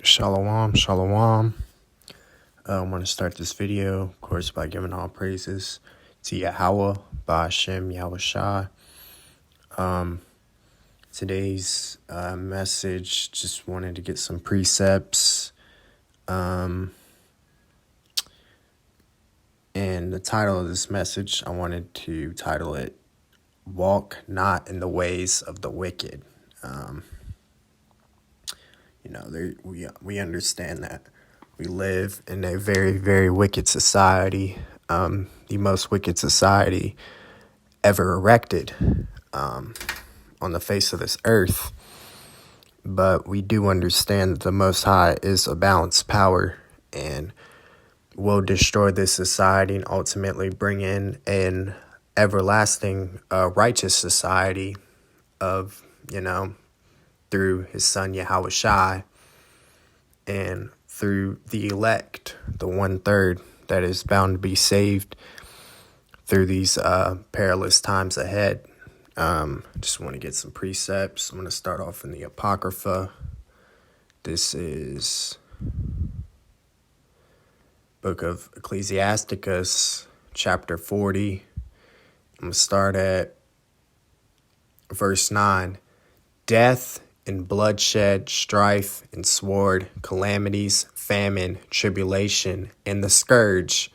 Shalom, shalom. I want to start this video, of course, by giving all praises to Yahweh, by Hashem, Yahushua. Today's message, just wanted to get some precepts. And the title of this message, I wanted to title it, Walk Not in the Ways of the Wicked. We understand that we live in a very, very wicked society, the most wicked society ever erected on the face of this earth. But we do understand that the Most High is a balanced power and will destroy this society and ultimately bring in an everlasting righteous society of, through his son Yahushua and through the elect, the 1/3 that is bound to be saved through these perilous times ahead. Just want to get some precepts. I'm going to start off in the Apocrypha. This is Book of Ecclesiasticus, chapter 40. I'm going to start at verse 9. Death and bloodshed, strife and sword, calamities, famine, tribulation, and the scourge.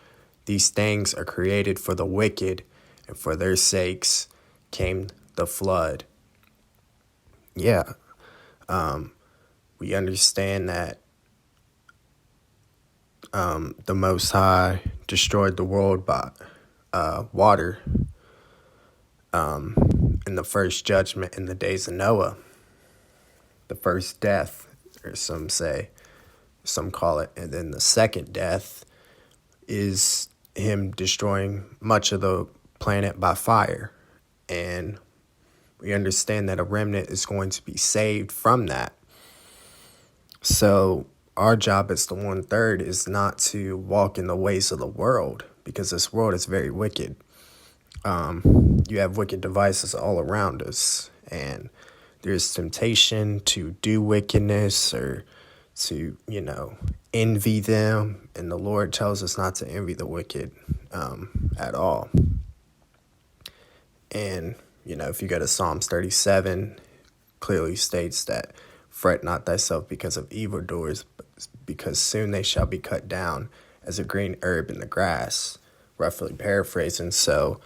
These things are created for the wicked, and for their sakes came the flood. Yeah. We understand that the Most High destroyed the world by water in the first judgment in the days of Noah. The first death, or some call it, and then the second death is him destroying much of the planet by fire. And we understand that a remnant is going to be saved from that. So our job as the 1/3 is not to walk in the ways of the world, because this world is very wicked. You have wicked devices all around us, and there's temptation to do wickedness or to, envy them. And the Lord tells us not to envy the wicked at all. And, if you go to Psalms 37, clearly states that fret not thyself because of evildoers, because soon they shall be cut down as a green herb in the grass, roughly paraphrasing. So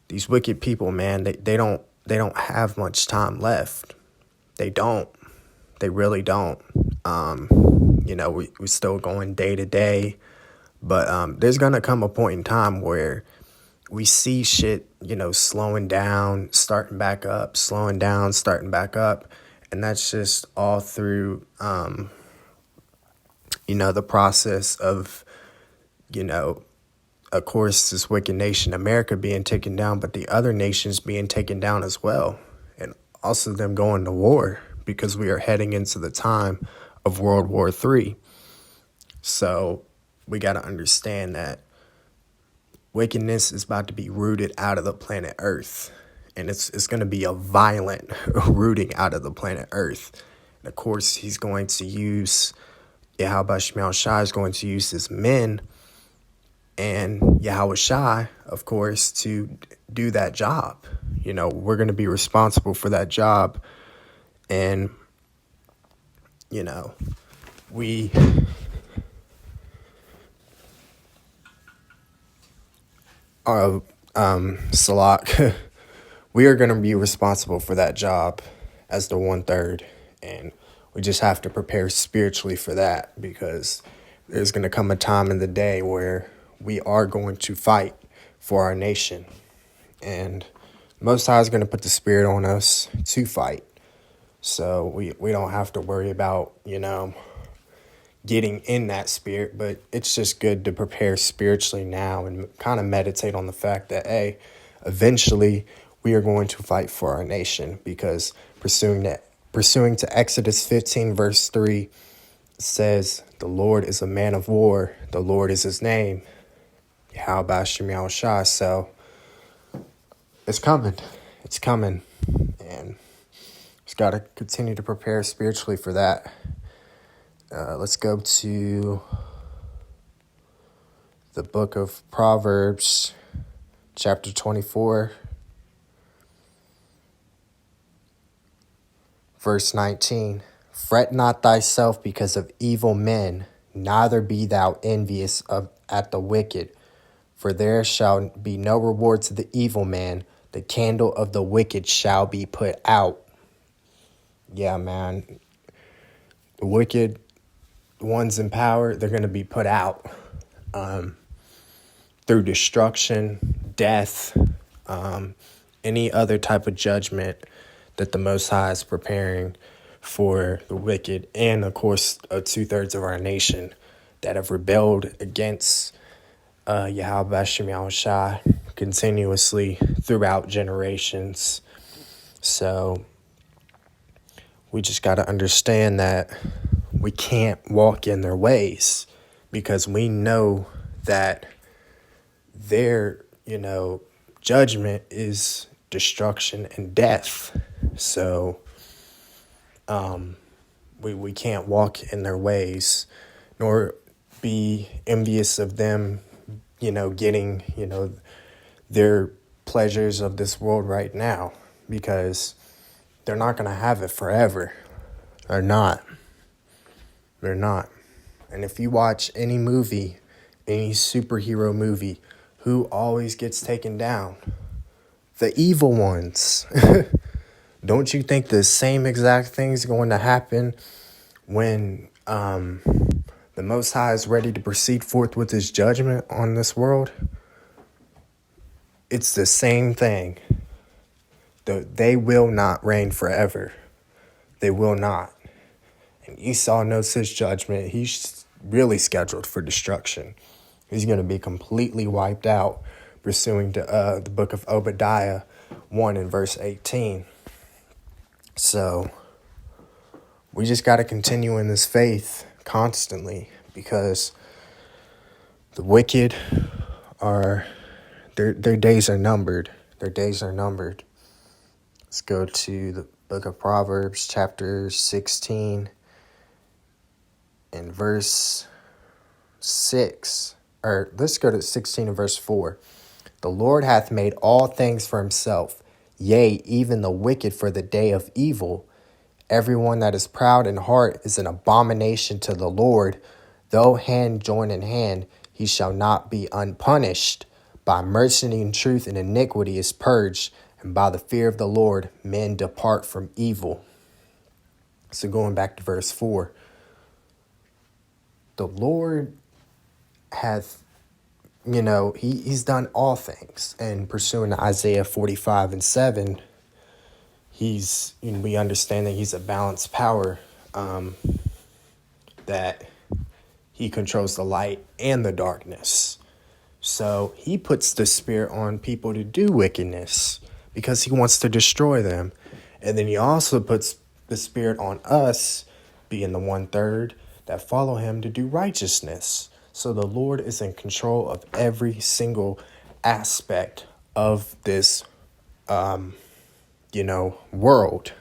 these wicked people, man, they don't have much time left. They don't. They really don't. We're still going day to day, but there's gonna come a point in time where we see shit, slowing down, starting back up, slowing down, starting back up. And that's just all through, the process of, of course, this wicked nation, America, being taken down, but the other nations being taken down as well. And also them going to war, because we are heading into the time of World War III. So we got to understand that wickedness is about to be rooted out of the planet Earth. And it's going to be a violent rooting out of the planet Earth. And of course, he's going to use, Yahushua is going to use his men and Yahushua, of course, to do that job. We're going to be responsible for that job. And, we are, Salak, we are going to be responsible for that job as the 1/3. And we just have to prepare spiritually for that, because there's going to come a time in the day where we are going to fight for our nation. And Most High is going to put the spirit on us to fight. So we don't have to worry about, getting in that spirit, but it's just good to prepare spiritually now and kind of meditate on the fact that, hey, eventually we are going to fight for our nation, because pursuing to Exodus 15, verse 3 says, the Lord is a man of war. The Lord is his name. How about Shah? So it's coming. It's coming. And just got to continue to prepare spiritually for that. Let's go to the book of Proverbs, chapter 24, verse 19. Fret not thyself because of evil men, neither be thou envious at the wicked, for there shall be no reward to the evil man. The candle of the wicked shall be put out. Yeah, man. The wicked ones in power, they're going to be put out through destruction, death, any other type of judgment that the Most High is preparing for the wicked, and of course 2/3 of our nation that have rebelled against Yasharahla continuously throughout generations. So we just got to understand that we can't walk in their ways, because we know that their, judgment is destruction and death. So we can't walk in their ways, nor be envious of them, getting, their pleasures of this world right now, because they're not going to have it forever. They're not. And if you watch any movie, any superhero movie, who always gets taken down? The evil ones. Don't you think the same exact thing's going to happen when the Most High is ready to proceed forth with his judgment on this world? It's the same thing. They will not reign forever. They will not. And Esau knows his judgment. He's really scheduled for destruction. He's going to be completely wiped out, pursuing the book of Obadiah 1 and verse 18. So we just got to continue in this faith constantly, because the wicked are, their days are numbered. Their days are numbered. Let's go to the book of Proverbs, chapter 16 and verse 6. Or let's go to 16 and verse 4. The Lord hath made all things for himself, yea, even the wicked for the day of evil. Everyone that is proud in heart is an abomination to the Lord. Though hand join in hand, he shall not be unpunished. By mercy and truth and iniquity is purged, and by the fear of the Lord men depart from evil. So going back to verse 4. The Lord hath, he's done all things. And pursuing Isaiah 45 and 7, we understand that he's a balanced power, that he controls the light and the darkness. So he puts the spirit on people to do wickedness because he wants to destroy them. And then he also puts the spirit on us, being the 1/3 that follow him, to do righteousness. So the Lord is in control of every single aspect of this, world,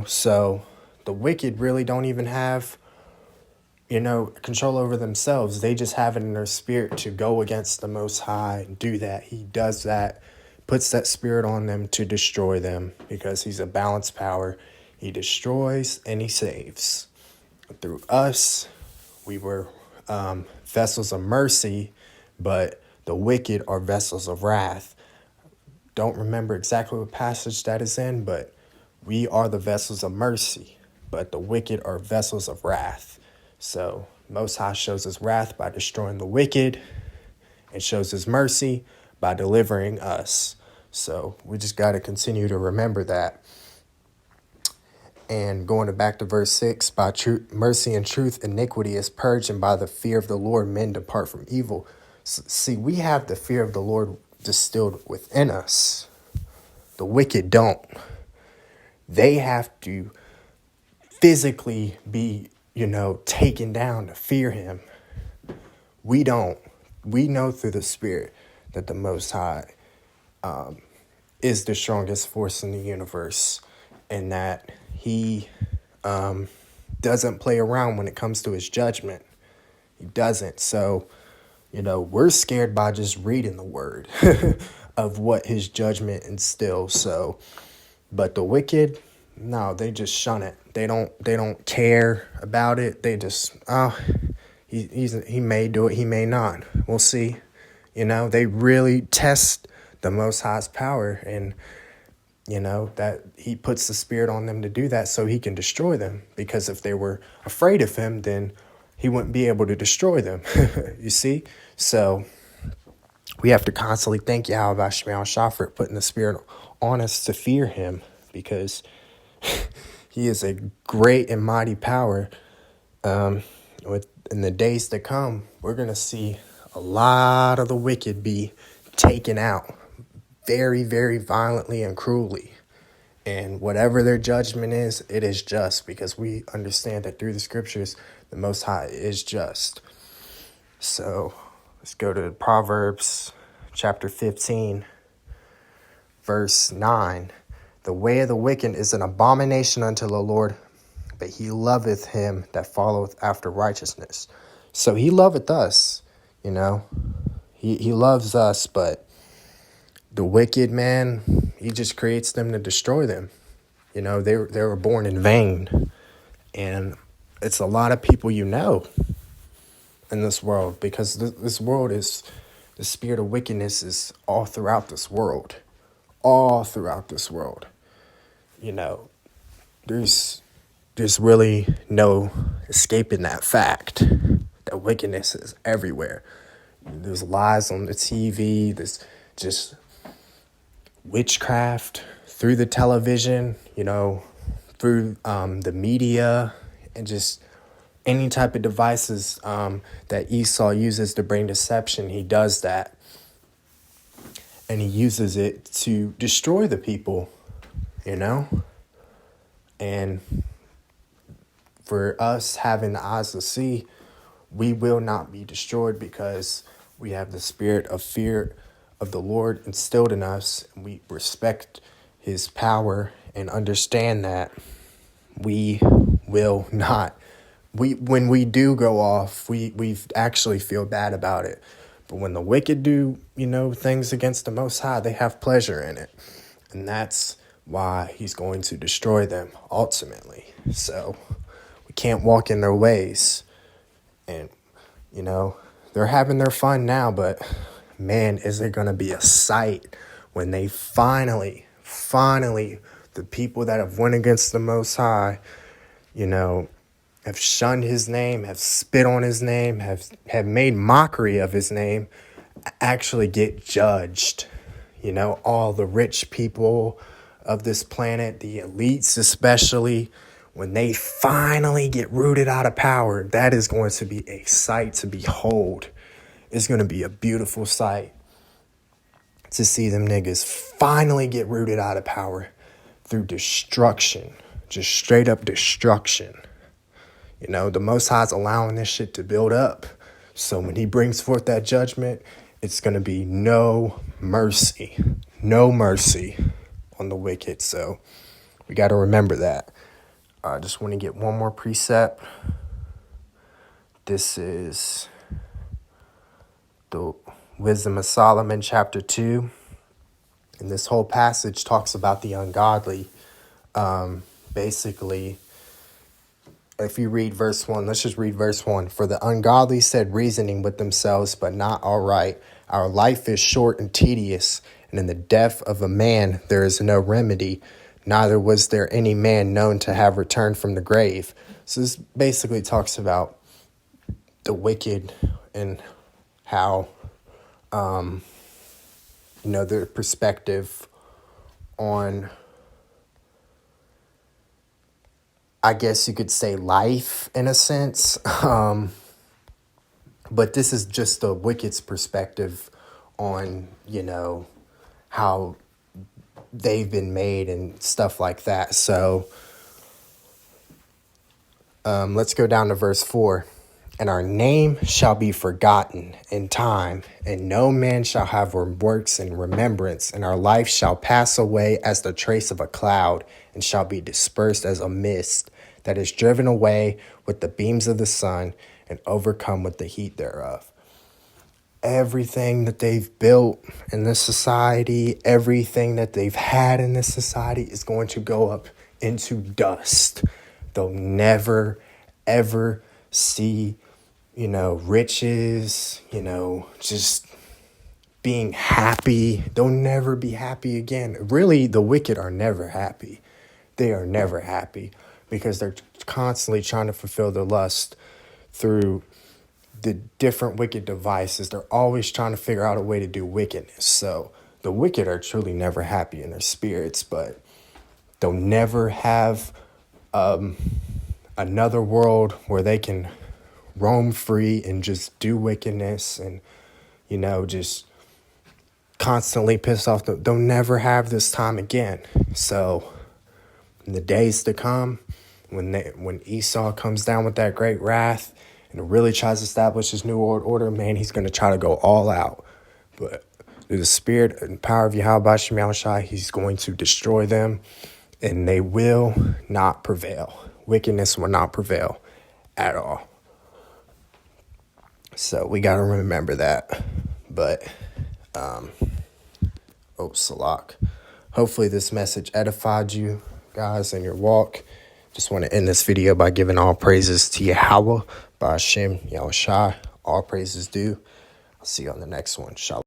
So the wicked really don't even have, control over themselves. They just have it in their spirit to go against the Most High and do that. He does that, puts that spirit on them to destroy them, because he's a balanced power. He destroys and he saves. Through us, we were vessels of mercy, but the wicked are vessels of wrath. Don't remember exactly what passage that is in, but we are the vessels of mercy, but the wicked are vessels of wrath. So Most High shows his wrath by destroying the wicked, and shows his mercy by delivering us. So we just got to continue to remember that. And going back to verse 6, by mercy and truth, iniquity is purged, and by the fear of the Lord, men depart from evil. See, we have the fear of the Lord distilled within us. The wicked don't. They have to physically be, taken down to fear him. We don't. We know through the Spirit that the Most High is the strongest force in the universe, and that he doesn't play around when it comes to his judgment. He doesn't. So, we're scared by just reading the word of what his judgment instills. So, but the wicked, no, they just shun it. They don't care about it. They just, he may do it, he may not. We'll see. They really test the Most High's power, and that he puts the spirit on them to do that so he can destroy them. Because if they were afraid of him, then he wouldn't be able to destroy them. You see? So we have to constantly thank Yahweh Shah for putting the spirit on us to fear him, because he is a great and mighty power. In the days to come, we're going to see a lot of the wicked be taken out very, very violently and cruelly. And whatever their judgment is, it is just, because we understand that through the scriptures, the Most High is just. So let's go to Proverbs chapter 15, verse 9. The way of the wicked is an abomination unto the Lord, but he loveth him that followeth after righteousness. So he loveth us, he loves us, but the wicked, man, he just creates them to destroy them. They were born in vain. And it's a lot of people in this world, because this world is, the spirit of wickedness is all throughout this world. All throughout this world. There's really no escaping that fact that wickedness is everywhere. There's lies on the TV. There's just witchcraft through the television, through the media, and just any type of devices that Esau uses to bring deception. He does that. And he uses it to destroy the people, And for us having the eyes to see, we will not be destroyed, because we have the spirit of fear of the Lord instilled in us. We respect his power and understand that we will not. When we do go off, we actually feel bad about it. But when the wicked do, things against the Most High, they have pleasure in it. And that's why he's going to destroy them ultimately. So we can't walk in their ways. And, they're having their fun now, but man, is it going to be a sight when they finally, the people that have went against the Most High, have shunned his name, have spit on his name, have made mockery of his name, actually get judged. All the rich people of this planet, the elites especially, when they finally get rooted out of power, that is going to be a sight to behold. It's going to be a beautiful sight to see them niggas finally get rooted out of power through destruction, just straight up destruction. The Most High's allowing this shit to build up. So when he brings forth that judgment, it's going to be no mercy on the wicked. So we got to remember that. I just want to get one more precept. This is the Wisdom of Solomon, chapter 2. And this whole passage talks about the ungodly. Basically, if you read verse 1, let's just read verse 1. For the ungodly said, reasoning with themselves, but not all right. Our life is short and tedious, and in the death of a man there is no remedy. Neither was there any man known to have returned from the grave. So this basically talks about the wicked and how, their perspective on, I guess you could say, life in a sense. But this is just the wicked's perspective on, how they've been made and stuff like that. So let's go down to verse 4. And our name shall be forgotten in time, and no man shall have our works in remembrance, and our life shall pass away as the trace of a cloud, and shall be dispersed as a mist, that is driven away with the beams of the sun and overcome with the heat thereof. Everything that they've built in this society, everything that they've had in this society is going to go up into dust. They'll never, ever see, riches, just being happy. They'll never be happy again. Really, the wicked are never happy. They are never happy because they're constantly trying to fulfill their lust through the different wicked devices. They're always trying to figure out a way to do wickedness. So the wicked are truly never happy in their spirits, but they'll never have another world where they can roam free and just do wickedness and, just constantly piss off. They'll never have this time again. So in the days to come, when Esau comes down with that great wrath and really tries to establish his new world order, man, he's going to try to go all out. But through the spirit and power of Yahweh Shem Yahushai, he's going to destroy them, and they will not prevail. Wickedness will not prevail at all. So we got to remember that. But, Salak. Hopefully this message edified you guys in your walk. Just want to end this video by giving all praises to Yahweh, by Hashem, Yahushai. All praises due. I'll see you on the next one. Shalom.